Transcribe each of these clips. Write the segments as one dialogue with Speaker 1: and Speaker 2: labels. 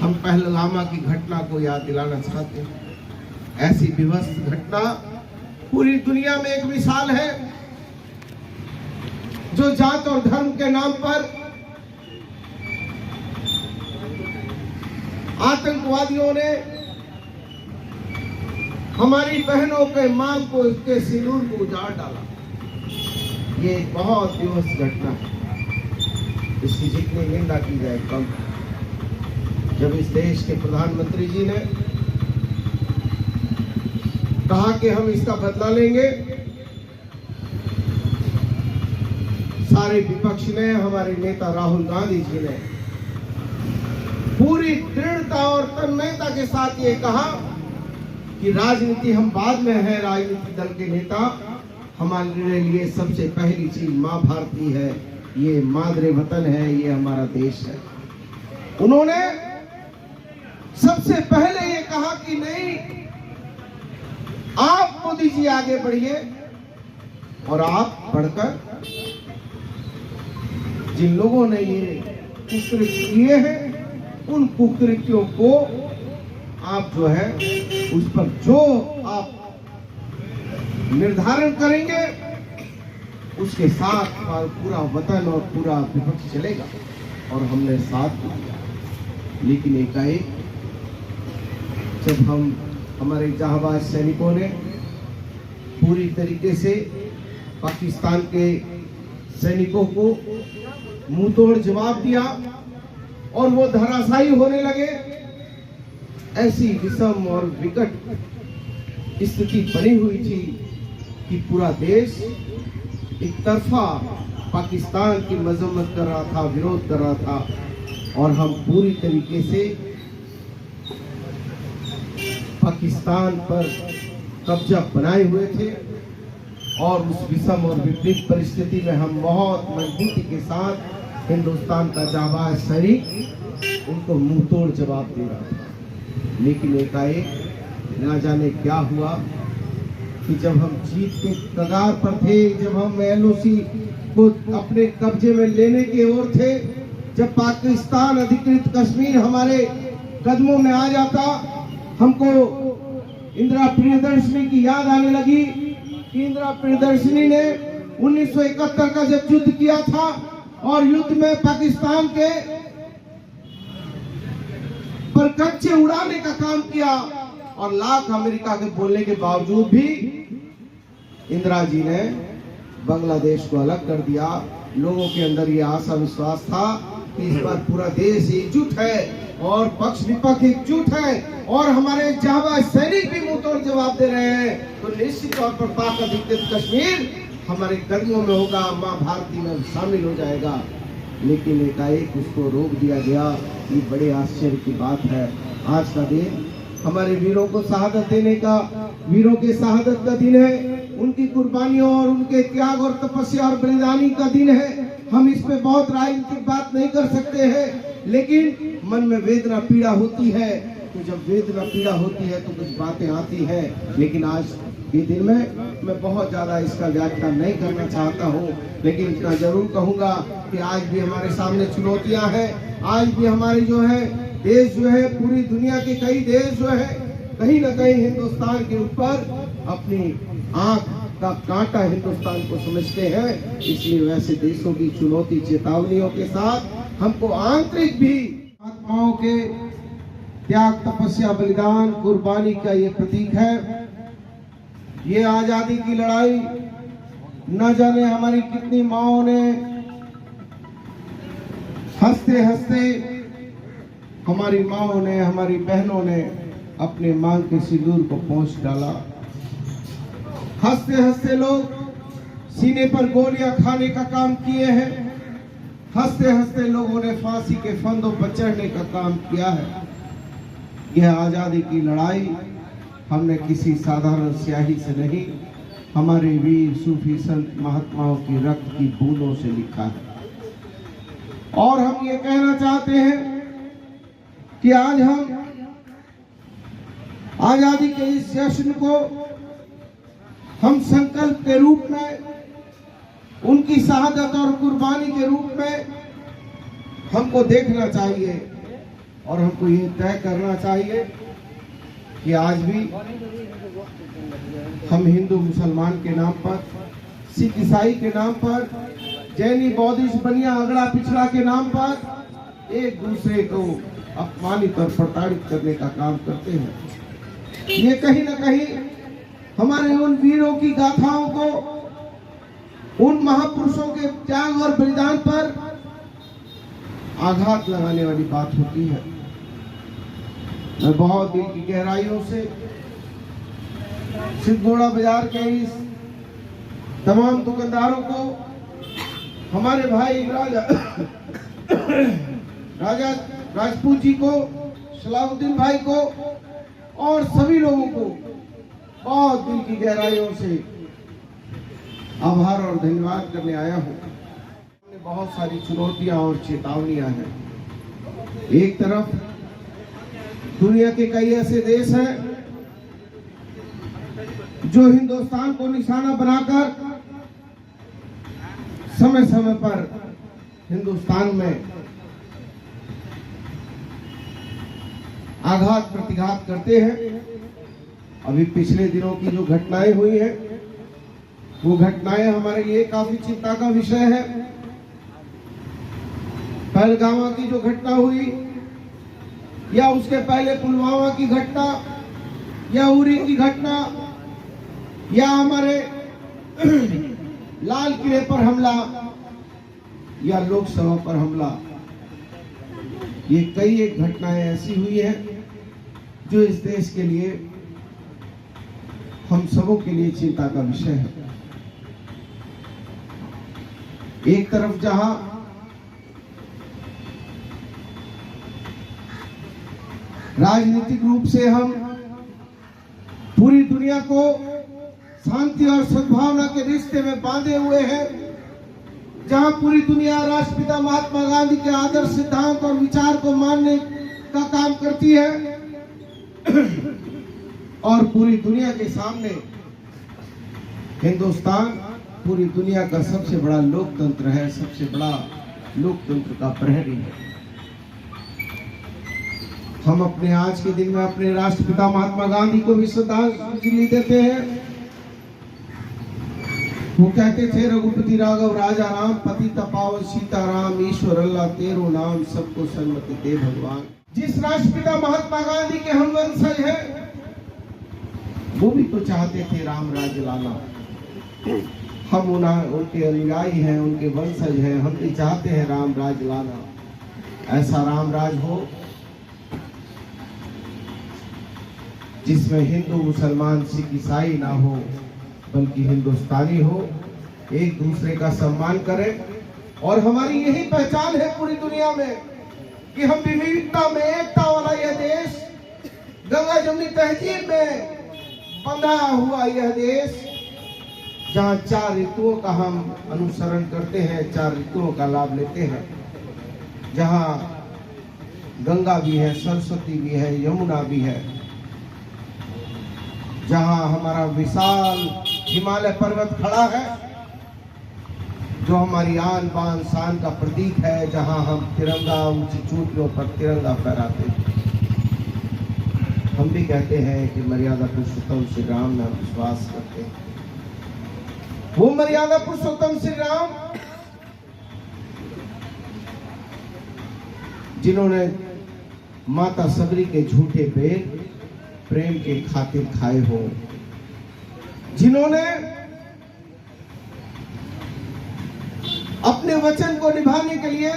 Speaker 1: हम पहलगामा की घटना को याद दिलाना चाहते हैं। ऐसी विध्वंस घटना पूरी दुनिया में एक मिसाल है, जो जात और धर्म के नाम पर आतंकवादियों ने हमारी बहनों के मांग को, इसके सिंदूर को उजाड़ डाला। ये एक बहुत विध्वंस घटना है, इसकी जितनी निंदा की जाए कम। जब इस देश के प्रधानमंत्री जी ने कहा कि हम इसका बदला लेंगे, सारे विपक्ष ने, हमारे नेता राहुल गांधी जी ने पूरी दृढ़ता और तन्मयता के साथ ये कहा कि राजनीति हम बाद में है, राजनीतिक दल के नेता, हमारे लिए सबसे पहली चीज माँ भारती है, ये मादरे वतन है, ये हमारा देश है। उन्होंने सबसे पहले ये कहा कि नहीं, आप मोदी जी आगे बढ़िए और आप बढ़कर जिन लोगों ने ये कुकृत्य किए हैं, उन कुकृत्यों को आप जो है उस पर जो आप निर्धारण करेंगे, उसके साथ पूरा वतन और पूरा विपक्ष चलेगा। और हमने साथ दिया। लेकिन एकाएक जब हमारे जांबाज सैनिकों ने पूरी तरीके से पाकिस्तान के सैनिकों को मुंहतोड़ जवाब दिया और वो धराशायी होने लगे, ऐसी विषम और विकट स्थिति बनी हुई थी कि पूरा देश एक तरफा पाकिस्तान की मजम्मत कर रहा था, विरोध कर रहा था, और हम पूरी तरीके से पाकिस्तान पर कब्जा बनाए हुए थे। और उस विषम और विपरीत परिस्थिति में हम बहुत मजबूती के साथ हिंदुस्तान का जाबाज सैनिक उनको मुंहतोड़ जवाब दे रहा था। लेकिन एकाएक ना जाने क्या हुआ कि जब हम जीत के कगार पर थे, जब हम एलओसी को अपने कब्जे में लेने की ओर थे, जब पाकिस्तान अधिकृत कश्मीर हमारे कदमों में आ जाता, हमको इंदिरा प्रियदर्शनी की याद आने लगी कि इंदिरा प्रियदर्शनी ने 1971 का जब युद्ध किया था और युद्ध में पाकिस्तान के पर कच्चे उड़ाने का काम किया, और लाख अमेरिका के बोलने के बावजूद भी इंदिरा जी ने बांग्लादेश को अलग कर दिया। लोगों के अंदर ये आशा विश्वास था कि इस बार पूरा देश एकजुट है और पक्ष विपक्ष एकजुट है और हमारे जांबाज सैनिक भी मुंहतोड़ जवाब दे रहे हैं, तो निश्चित तौर पर पाक अधिकृत कश्मीर हमारे कदमों में होगा, मां भारती में शामिल हो जाएगा। लेकिन एकाएक उसको रोक दिया गया। ये बड़े आश्चर्य की बात है। आज का दिन हमारे वीरों को शहादत देने का, वीरों के शहादत का दिन है, उनकी कुर्बानियों और उनके त्याग और तपस्या और बलिदानी का दिन है। हम इस पे बहुत राजनीतिक बात नहीं कर सकते हैं, लेकिन मन में वेदना पीड़ा होती है। तो जब वेदना पीड़ा होती है तो कुछ बातें आती हैं। लेकिन आज के दिन में मैं बहुत ज्यादा इसका व्याख्यान नहीं करना चाहता हूँ, लेकिन इतना जरूर कहूँगा कि आज भी हमारे सामने चुनौतियाँ हैं। आज भी हमारे जो है देश जो है, पूरी दुनिया के कई देश जो है कहीं न कहीं हिंदुस्तान के ऊपर अपनी आंख का कांटा हिंदुस्तान को समझते हैं। इसलिए वैसे देशों की चुनौती चेतावनियों के साथ हमको आंतरिक भी आत्माओं के त्याग, तपस्या, बलिदान, कुर्बानी का ये प्रतीक है। ये आजादी की लड़ाई न जाने हमारी कितनी माओं ने हंसते हंसते, हमारी माओं ने, हमारी बहनों ने अपने मांग के सिंदूर को पोंछ डाला। हंसते हंसते लोग सीने पर गोलियां खाने का काम किए हैं। हंसते हंसते लोगों ने फांसी के फंदों पर चढ़ने का काम किया है। यह आजादी की लड़ाई हमने किसी साधारण स्याही से नहीं, हमारे वीर सूफी संत महात्माओं की रक्त की बूंदों से लिखा है। और हम ये कहना चाहते हैं कि आज हम आजादी के इस जश्न को हम संकल्प के रूप में, उनकी शहादत और कुर्बानी के रूप में हमको देखना चाहिए। और हमको ये तय करना चाहिए कि आज भी हम हिंदू मुसलमान के नाम पर, सिख ईसाई के नाम पर, जैनी बौद्धिस्ट बनिया अगड़ा पिछड़ा के नाम पर एक दूसरे को अपमानित और प्रताड़ित करने का काम करते हैं। ये कहीं ना कहीं हमारे उन वीरों की गाथाओं को, उन महापुरुषों के त्याग और बलिदान पर आघात लगाने वाली बात होती है। मैं बहुत दिल की गहराइयों से सिद्धगोड़ा बाजार के इस तमाम दुकानदारों को, हमारे भाई राजा राजपूत जी को, सलाउद्दीन भाई को और सभी लोगों को बहुत दिल की गहराइयों से आभार और धन्यवाद करने आया हूँ। बहुत सारी चुनौतियां और चेतावनियां हैं। एक तरफ दुनिया के कई ऐसे देश हैं जो हिंदुस्तान को निशाना बनाकर समय समय पर हिंदुस्तान में आघात प्रतिघात करते हैं। अभी पिछले दिनों की जो घटनाएं हुई हैं, वो घटनाएं हमारे लिए काफी चिंता का विषय है। पहलगामा की जो घटना हुई, या उसके पहले पुलवामा की घटना, या उरी की घटना, या हमारे लाल किले पर हमला, या लोकसभा पर हमला, ये कई एक घटनाएं ऐसी हुई हैं जो इस देश के लिए, हम सबों के लिए चिंता का विषय है। एक तरफ जहां राजनीतिक रूप से हम पूरी दुनिया को शांति और सद्भावना के रिश्ते में बांधे हुए हैं, जहां पूरी दुनिया राष्ट्रपिता महात्मा गांधी के आदर्श, सिद्धांत और विचार को मानने का काम करती है, और पूरी दुनिया के सामने हिंदुस्तान पूरी दुनिया का सबसे बड़ा लोकतंत्र है, सबसे बड़ा लोकतंत्र का प्रहरी है। हम अपने आज के दिन में अपने राष्ट्रपिता महात्मा गांधी को भी श्रद्धांजलि देते हैं। वो कहते थे, रघुपति राघव राजा राम, पति तपावत सीताराम, ईश्वर अल्लाह तेरो नाम, सबको सन्मति दे भगवान। जिस राष्ट्रपिता महात्मा गांधी के हम वंशज हैं, वो भी तो चाहते थे राम राज्य लाना। हम उनके अनुयायी हैं, उनके वंशज हैं, हम भी चाहते हैं राम राज्य लाना। ऐसा राम राज हो जिसमें हिंदू मुसलमान सिख ईसाई ना हो, बल्कि हिंदुस्तानी हो, एक दूसरे का सम्मान करें। और हमारी यही पहचान है पूरी दुनिया में कि हम विविधता में एकता वाला यह देश, गंगा जमुनी तहजीब में बंधा हुआ यह देश, जहाँ 4 ऋतुओं का हम अनुसरण करते हैं, 4 ऋतुओं का लाभ लेते हैं, जहाँ गंगा भी है, सरस्वती भी है, यमुना भी है, जहाँ हमारा विशाल हिमालय पर्वत खड़ा है, जो हमारी आन बान शान का प्रतीक है, जहाँ हम तिरंगा ऊंची चोटियों पर तिरंगा फहराते हैं। हम भी कहते हैं कि मर्यादा पुरुषोत्तम श्री राम में हम विश्वास करते हैं। वो मर्यादा पुरुषोत्तम श्री राम जिन्होंने माता सबरी के झूठे बेर प्रेम के खातिर खाए हो, जिन्होंने अपने वचन को निभाने के लिए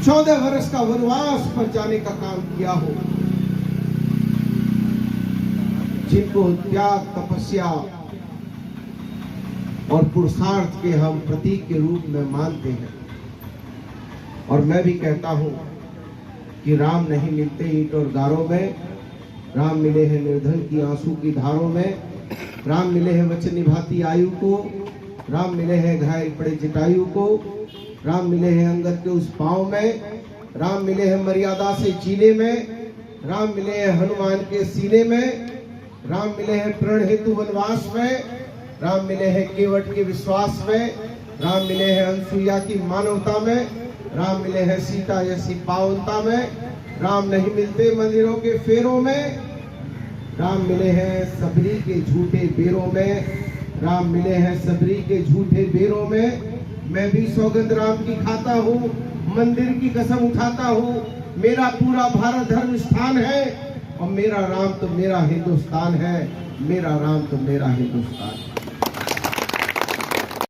Speaker 1: 14 वर्ष का वनवास पर जाने का काम किया हो, जिनको त्याग, तपस्या और पुरुषार्थ के हम प्रतीक के रूप में मानते हैं। और मैं भी कहता हूं कि राम नहीं मिलते ईंट और गारों में, राम मिले हैं निर्धन की आंसू की धारों में, राम मिले हैं वचन निभाती आयु को, राम मिले हैं घायल पड़े जटायु को, राम मिले हैं अंगद के उस पांव में, राम मिले हैं मर्यादा से जीने में, राम मिले हैं हनुमान के सीने में, राम मिले हैं प्रण हेतु वनवास में, राम मिले हैं केवट के विश्वास में, राम मिले हैं अनसुईया की मानवता में, राम मिले हैं सीता जैसी पावनता में, राम नहीं मिलते मंदिरों के फेरों में, राम मिले हैं सबरी के झूठे बेरों में, राम मिले हैं सबरी के झूठे बेरों में। मैं भी सौगंध राम की खाता हूँ, मंदिर की कसम उठाता हूँ, मेरा पूरा भारत धर्म स्थान है और मेरा राम तो मेरा हिंदुस्तान है, मेरा राम तो मेरा हिंदुस्तान है।